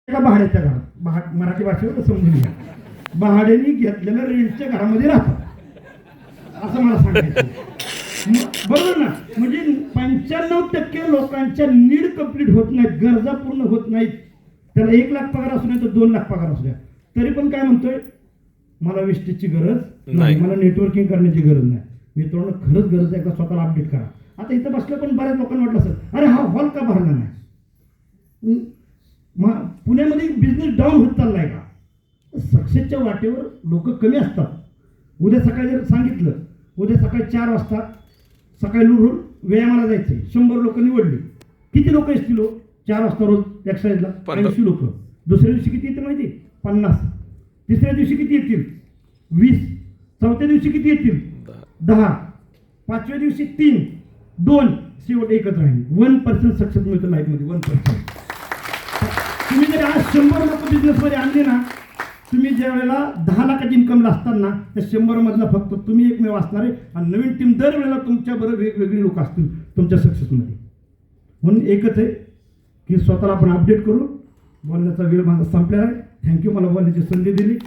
एका भाड्याच्या घरात मराठी भाषेवर समजून घ्या. भाड्याने घेतलेल्या रेंटच्या घरामध्ये राहतात असं मला सांगायचं. बरोबर ना. म्हणजे 95% लोकांच्या नीड कंप्लीट होत नाहीत, गरजा पूर्ण होत नाहीत. त्याला 1 लाख पगार असू नये तर 2 लाख पगार असू द्या, तरी पण काय म्हणतोय, मला वेस्टेजची गरज नाही, मला नेटवर्किंग करण्याची गरज नाही. मित्रांनो, खरंच गरज आहे का स्वतःला अपडेट करा. आता इथं बसलं पण बऱ्याच लोकांना वाटलं असेल, अरे हा हॉल का भरला नाही, पुण्यामध्ये बिझनेस डाऊन होत चाललाय का. सक्सेसच्या वाटेवर लोक कमी असतात. उद्या सकाळी जर सांगितलं, उद्या सकाळी 4 वाजता सकाळी लुडून व्यायामाला जायचे, 100 लोक निवडली, किती लोक असतील? 4 वाजता रोज एक्सरसाइजला 80 लोक. दुसऱ्या दिवशी किती येतील माहिती? 50. तिसऱ्या दिवशी किती येतील? 20. चौथ्या दिवशी किती येतील? 10. 5व्या दिवशी 3, 2, शेवट एकच राहील. 1% सक्सेस मिळतो लाईफमध्ये. 1%. तुम्ही जर आज 100 लोक बिझनेसमध्ये आणले ना, तुम्ही ज्या वेळेला 10 लाखाची इन्कमला असताना त्या 100 मधला फक्त तुम्ही एकमेव असणार आहे. आणि नवीन टीम दरवेळेला तुमच्या बरोबर वेगवेगळी लोक असतील तुमच्या सक्सेसमध्ये. म्हणून एकच आहे की स्वतःला आपण अपडेट करू. बोलण्याचा वेळ माझा संपलेला आहे. थँक्यू, मला बोलण्याची संधी दिली.